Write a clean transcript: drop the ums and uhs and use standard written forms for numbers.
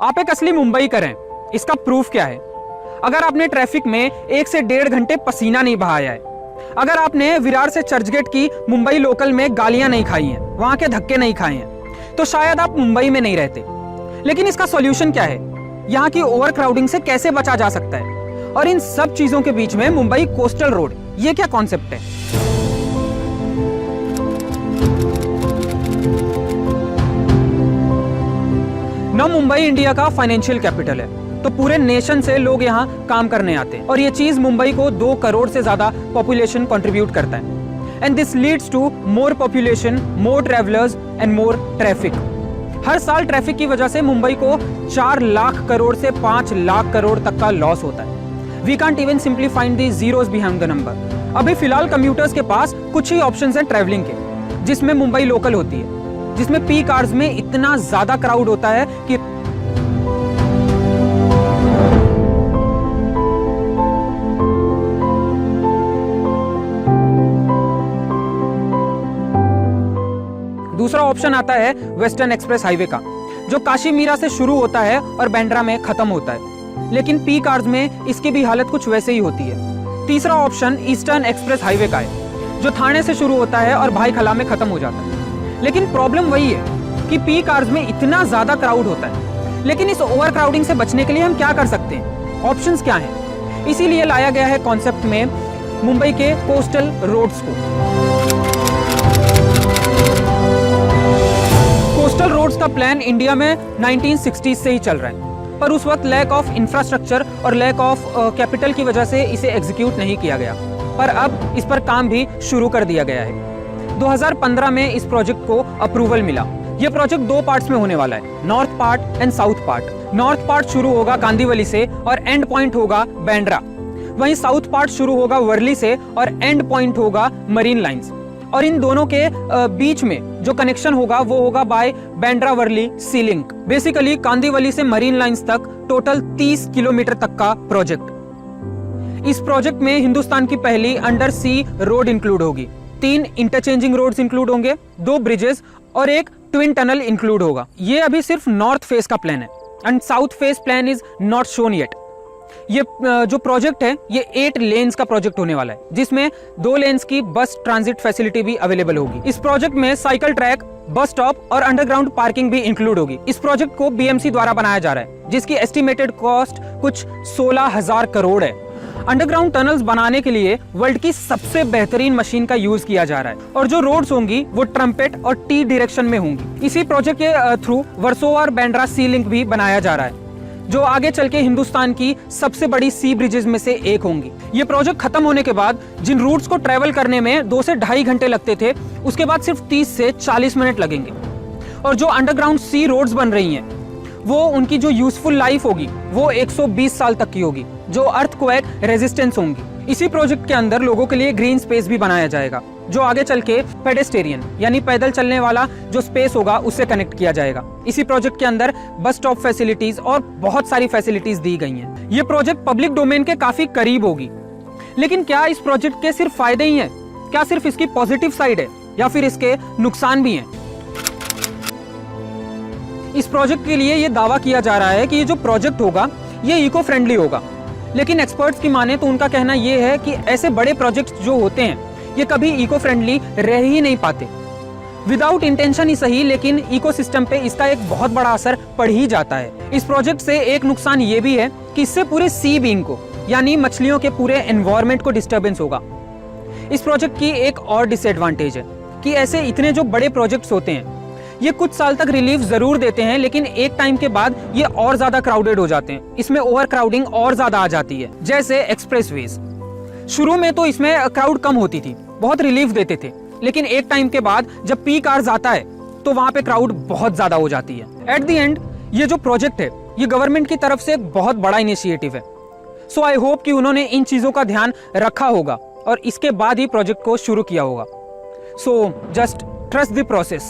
आप एक असली मुंबई करें, इसका प्रूफ क्या है? अगर आपने ट्रैफिक में 1 से 1.5 घंटे पसीना नहीं बहाया है, अगर आपने विरार से चर्चगेट की मुंबई लोकल में गालियां नहीं खाई हैं, वहां के धक्के नहीं खाए हैं, तो शायद आप मुंबई में नहीं रहते। लेकिन इसका सॉल्यूशन क्या है? यहाँ की ओवर क्राउडिंग से कैसे बचा जा सकता है? और इन सब चीजों के बीच में मुंबई कोस्टल रोड, ये क्या कॉन्सेप्ट है? ना मुंबई इंडिया का फाइनेंशियल कैपिटल है, तो पूरे नेशन से लोग यहाँ काम करने आते हैं और ये चीज मुंबई को 2 करोड़ से ज्यादा पॉपुलेशन कंट्रीब्यूट करता है। And this leads to more population, more travellers and more traffic. हर साल ट्रैफिक की वजह से मुंबई को 4 लाख करोड़ से 5 लाख करोड़ तक का लॉस होता है। We can't even simply find the zeros behind the number. अभी फिलहाल कम्यूटर्स के पास कुछ ही ऑप्शंस हैं ट्रैवलिंग के, जिसमें मुंबई लोकल होती है, जिसमें पीक आवर्स में इतना ज्यादा क्राउड होता है कि दूसरा ऑप्शन आता है वेस्टर्न एक्सप्रेस हाईवे का, जो काशी मीरा से शुरू होता है और बांद्रा में खत्म होता है, लेकिन पीक आवर्स में इसकी भी हालत कुछ वैसे ही होती है। तीसरा ऑप्शन ईस्टर्न एक्सप्रेस हाईवे का है, जो थाने से शुरू होता है और भाईखला में खत्म हो जाता है। लेकिन प्रॉब्लम वही है कि पीक आवर्स में इतना ज्यादा क्राउड होता है। लेकिन इस ओवर क्राउडिंग से बचने के लिए हम क्या कर सकते हैं? ऑप्शंस क्या हैं? इसीलिए लाया गया है कॉन्सेप्ट में मुंबई के कोस्टल रोड्स को। कोस्टल रोड्स का प्लान इंडिया में 1960s से ही चल रहा है, पर उस वक्त लैक ऑफ इंफ्रास्ट्रक्चर और लैक ऑफ कैपिटल की वजह से इसे एग्जीक्यूट नहीं किया गया, पर अब इस पर काम भी शुरू कर दिया गया है। 2015 में इस प्रोजेक्ट को अप्रूवल मिला। यह प्रोजेक्ट 2 पार्ट्स में होने वाला है, north part and south part. North part शुरू होगा कांदीवली से और एंड पॉइंट होगा बांद्रा। वहीं साउथ पार्ट शुरू होगा वर्ली से और एंड पॉइंट होगा मरीन लाइंस। और इन दोनों के बीच में जो कनेक्शन होगा वो होगा बाय बांद्रा वर्ली सी लिंक। बेसिकली कांदीवली से मरीन लाइंस तक टोटल 30 किलोमीटर तक का प्रोजेक्ट। इस प्रोजेक्ट में हिंदुस्तान की पहली अंडर सी रोड इंक्लूड होगी, 3 इंटरचेंजिंग रोड्स इंक्लूड होंगे, 2 ब्रिजेस और एक ट्विन टनल इंक्लूड होगा। ये अभी सिर्फ नॉर्थ फेस का प्लान है and south face plan is not shown yet. ये जो प्रोजेक्ट है ये 8 लेन्स का प्रोजेक्ट होने वाला है, जिसमें 2 लेन्स की बस ट्रांजिट फैसिलिटी भी अवेलेबल होगी। इस प्रोजेक्ट में साइकिल ट्रैक, बस स्टॉप और अंडरग्राउंड पार्किंग भी इंक्लूड होगी। इस प्रोजेक्ट को बीएमसी द्वारा बनाया जा रहा है, जिसकी एस्टिमेटेड कॉस्ट कुछ 16,000 करोड़ है। अंडरग्राउंड टनल्स बनाने के लिए वर्ल्ड की सबसे बेहतरीन मशीन का यूज किया जा रहा है और जो रोड्स होंगी वो ट्रम्पेट और टी डायरेक्शन में होंगी। इसी प्रोजेक्ट के थ्रू वर्सोवा और बांद्रा सी लिंक भी बनाया जा रहा है, जो आगे चल के हिंदुस्तान की सबसे बड़ी सी ब्रिजेस में से एक होंगी। ये प्रोजेक्ट खत्म होने के बाद जिन रूट्स को ट्रेवल करने में 2 से 2.5 घंटे लगते थे, उसके बाद सिर्फ 30 से 40 मिनट लगेंगे। और जो अंडरग्राउंड सी रोड्स बन रही हैं, वो उनकी जो यूजफुल लाइफ होगी वो 120 साल तक की होगी, जो अर्थक्वेक रेजिस्टेंस होंगी। इसी प्रोजेक्ट के अंदर लोगों के लिए ग्रीन स्पेस भी बनाया जाएगा, जो आगे चल के पेडेस्टेरियन यानी पैदल चलने वाला जो स्पेस होगा उससे कनेक्ट किया जाएगा। इसी प्रोजेक्ट के अंदर बस स्टॉप फैसिलिटीज और बहुत सारी फैसिलिटीज दी गई हैं। ये प्रोजेक्ट पब्लिक डोमेन के काफी करीब होगी। लेकिन क्या इस प्रोजेक्ट के सिर्फ फायदे ही हैं? क्या सिर्फ इसकी पॉजिटिव साइड है या फिर इसके नुकसान भी हैं? इस प्रोजेक्ट के लिए ये दावा किया जा रहा है कि ये जो प्रोजेक्ट होगा ये इको फ्रेंडली होगा, लेकिन एक्सपर्ट्स की माने तो उनका कहना ये है कि ऐसे बड़े प्रोजेक्ट्स जो होते हैं ये कभी इको फ्रेंडली रह ही नहीं पाते। विदाउट इंटेंशन ही सही, लेकिन इकोसिस्टम पे इसका एक बहुत बड़ा असर पड़ ही जाता है। इस प्रोजेक्ट से एक नुकसान ये भी है कि इससे पूरे सी बीइंग को यानी मछलियों के पूरे एनवायरनमेंट को डिस्टर्बेंस होगा। इस प्रोजेक्ट की एक और डिसएडवांटेज है कि ऐसे इतने जो बड़े प्रोजेक्ट्स होते हैं ये कुछ साल तक रिलीफ जरूर देते हैं, लेकिन एक टाइम के बाद ये और ज्यादा क्राउडेड हो जाते हैं। इसमें ओवर क्राउडिंग और ज्यादा आ जाती है। जैसे एक्सप्रेसवेज, शुरू में तो इसमें क्राउड कम होती थी, बहुत रिलीफ देते थे, लेकिन एक टाइम के बाद जब पीक आवर्स आता है तो वहां पे क्राउड बहुत ज्यादा हो जाती है। एट द एंड ये जो प्रोजेक्ट है ये गवर्नमेंट की तरफ से एक बहुत बड़ा इनिशिएटिव है। सो आई होप कि उन्होंने इन चीजों का ध्यान रखा होगा और इसके बाद ही प्रोजेक्ट को शुरू किया होगा। So just trust the process.